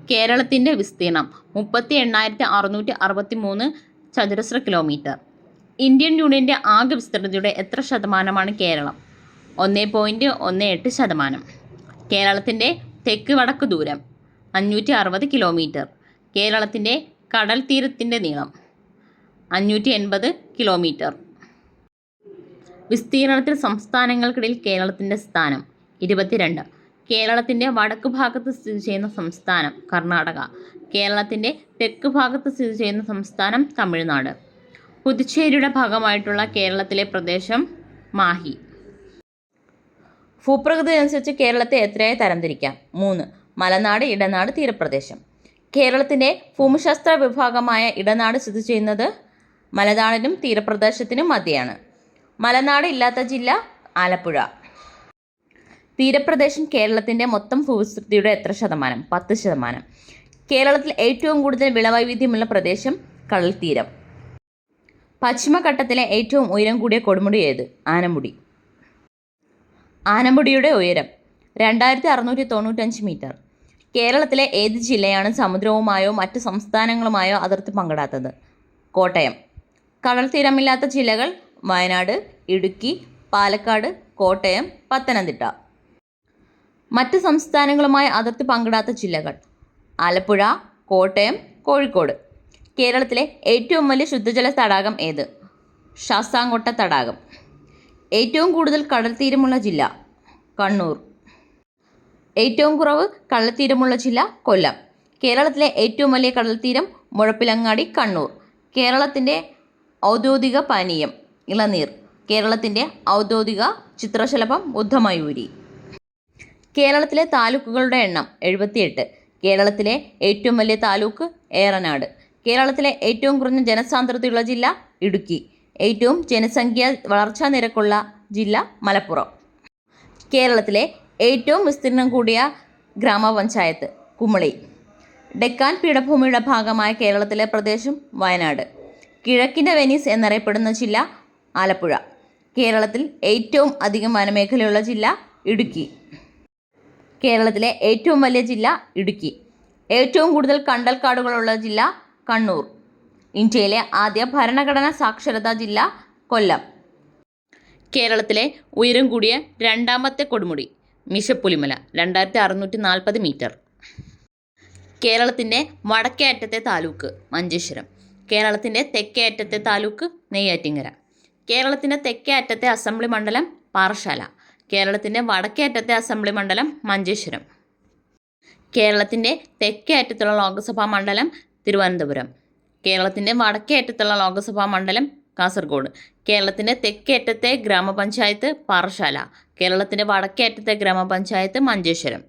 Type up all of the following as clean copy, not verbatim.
കേരളത്തിൻ്റെ വിസ്തീർണം 38,663 ചതുരശ്ര കിലോമീറ്റർ. ഇന്ത്യൻ യൂണിയൻ്റെ ആകെ വിസ്തൃതിയുടെ എത്ര ശതമാനമാണ് കേരളം? 1.18%. കേരളത്തിൻ്റെ തെക്ക് വടക്ക് ദൂരം 560 കിലോമീറ്റർ. കേരളത്തിൻ്റെ കടൽ തീരത്തിൻ്റെ നീളം 580 കിലോമീറ്റർ. വിസ്തീർണത്തിൽ സംസ്ഥാനങ്ങൾക്കിടയിൽ കേരളത്തിൻ്റെ സ്ഥാനം 22. കേരളത്തിൻ്റെ വടക്ക് ഭാഗത്ത് സ്ഥിതി ചെയ്യുന്ന സംസ്ഥാനം കർണാടക. കേരളത്തിൻ്റെ തെക്ക് ഭാഗത്ത് സ്ഥിതി ചെയ്യുന്ന സംസ്ഥാനം തമിഴ്നാട്. പുതുച്ചേരിയുടെ ഭാഗമായിട്ടുള്ള കേരളത്തിലെ പ്രദേശം മാഹി. ഭൂപ്രകൃതി അനുസരിച്ച് കേരളത്തെ എത്രയായി തരംതിരിക്കാം? 3. മലനാട്, ഇടനാട്, തീരപ്രദേശം. കേരളത്തിൻ്റെ ഭൂമിശാസ്ത്ര വിഭാഗമായ ഇടനാട് സ്ഥിതി ചെയ്യുന്നത് മലനാടിനും തീരപ്രദേശത്തിനും മധ്യയാണ്. മലനാട് ഇല്ലാത്ത ജില്ല ആലപ്പുഴ. തീരപ്രദേശം കേരളത്തിൻ്റെ മൊത്തം ഭൂവിസ്തൃതിയുടെ എത്ര ശതമാനം? 10%. കേരളത്തിൽ ഏറ്റവും കൂടുതൽ വിളവൈവിധ്യമുള്ള പ്രദേശം കടൽത്തീരം. പശ്ചിമഘട്ടത്തിലെ ഏറ്റവും ഉയരം കൂടിയ കൊടുമുടി ഏത്? ആനമുടി. ആനമുടിയുടെ ഉയരം 2695 മീറ്റർ. കേരളത്തിലെ ഏത് ജില്ലയാണ് സമുദ്രവുമായോ മറ്റ് സംസ്ഥാനങ്ങളുമായോ അതിർത്തി പങ്കിടാത്തത്? കോട്ടയം. കടൽത്തീരമില്ലാത്ത ജില്ലകൾ വയനാട്, ഇടുക്കി, പാലക്കാട്, കോട്ടയം, പത്തനംതിട്ട. മറ്റ് സംസ്ഥാനങ്ങളുമായി അതിർത്തി പങ്കിടാത്ത ജില്ലകൾ ആലപ്പുഴ, കോട്ടയം, കോഴിക്കോട്. കേരളത്തിലെ ഏറ്റവും വലിയ ശുദ്ധജല തടാകം ഏത്? ശാസ്താംകോട്ട തടാകം. ഏറ്റവും കൂടുതൽ കടൽത്തീരമുള്ള ജില്ല കണ്ണൂർ. ഏറ്റവും കുറവ് കടൽത്തീരമുള്ള ജില്ല കൊല്ലം. കേരളത്തിലെ ഏറ്റവും വലിയ കടൽത്തീരം മുഴപ്പിലങ്ങാടി, കണ്ണൂർ. കേരളത്തിൻ്റെ ഔദ്യോഗിക പാനീയം ഇളനീർ. കേരളത്തിൻ്റെ ഔദ്യോഗിക ചിത്രശലഭം ബുദ്ധമയൂരി. കേരളത്തിലെ താലൂക്കുകളുടെ എണ്ണം 78. കേരളത്തിലെ ഏറ്റവും വലിയ താലൂക്ക് ഏറനാട്. കേരളത്തിലെ ഏറ്റവും കുറഞ്ഞ ജനസാന്ദ്രതയുള്ള ജില്ല ഇടുക്കി. ഏറ്റവും ജനസംഖ്യ വളർച്ചാ നിരക്കുള്ള ജില്ല മലപ്പുറം. കേരളത്തിലെ ഏറ്റവും വിസ്തീർണം കൂടിയ ഗ്രാമപഞ്ചായത്ത് കുമളി. ഡെക്കാൻ പീഠഭൂമിയുടെ ഭാഗമായ കേരളത്തിലെ പ്രദേശം വയനാട്. കിഴക്കിൻ്റെ വെനീസ് എന്നറിയപ്പെടുന്ന ജില്ല ആലപ്പുഴ. കേരളത്തിൽ ഏറ്റവും അധികം വനമേഖലയുള്ള ജില്ല ഇടുക്കി. കേരളത്തിലെ ഏറ്റവും വലിയ ജില്ല ഇടുക്കി. ഏറ്റവും കൂടുതൽ കണ്ടൽക്കാടുകളുള്ള ജില്ല കണ്ണൂർ. ഇന്ത്യയിലെ ആദ്യ ഭരണഘടനാ സാക്ഷരതാ ജില്ല കൊല്ലം. കേരളത്തിലെ ഉയരം കൂടിയ രണ്ടാമത്തെ കൊടുമുടി മീശപ്പുലിമല 2640 മീറ്റർ. കേരളത്തിൻ്റെ വടക്കേ അറ്റത്തെ താലൂക്ക് മഞ്ചേശ്വരം. കേരളത്തിൻ്റെ തെക്കേ അറ്റത്തെ താലൂക്ക് നെയ്യാറ്റിൻകര. കേരളത്തിൻ്റെ തെക്കേ അറ്റത്തെ അസംബ്ലി മണ്ഡലം പാറശാല. കേരളത്തിൻ്റെ വടക്കേ അറ്റത്തെ അസംബ്ലി മണ്ഡലം മഞ്ചേശ്വരം. കേരളത്തിൻ്റെ തെക്കേ അറ്റത്തുള്ള ലോക്സഭാ മണ്ഡലം തിരുവനന്തപുരം. കേരളത്തിൻ്റെ വടക്കേ അറ്റത്തുള്ള ലോക്സഭാ മണ്ഡലം കാസർഗോഡ്. കേരളത്തിൻ്റെ തെക്കേ അറ്റത്തെ ഗ്രാമപഞ്ചായത്ത് പാറശാല. കേരളത്തിൻ്റെ വടക്കേ അറ്റത്തെ ഗ്രാമപഞ്ചായത്ത് മഞ്ചേശ്വരം.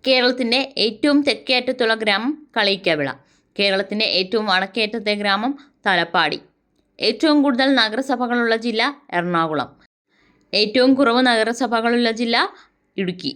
കേരളത്തിൻ്റെ ഏറ്റവും തെക്കേ അറ്റത്തുള്ള ഗ്രാമം കളിയിക്കാവിള. കേരളത്തിൻ്റെ ഏറ്റവും വടക്കേ അറ്റത്തെ ഗ്രാമം തലപ്പാടി. ഏറ്റവും കൂടുതൽ നഗരസഭകളുള്ള ജില്ല എറണാകുളം. ഏറ്റവും കുറവ് നഗരസഭകളുള്ള ജില്ല ഇടുക്കി.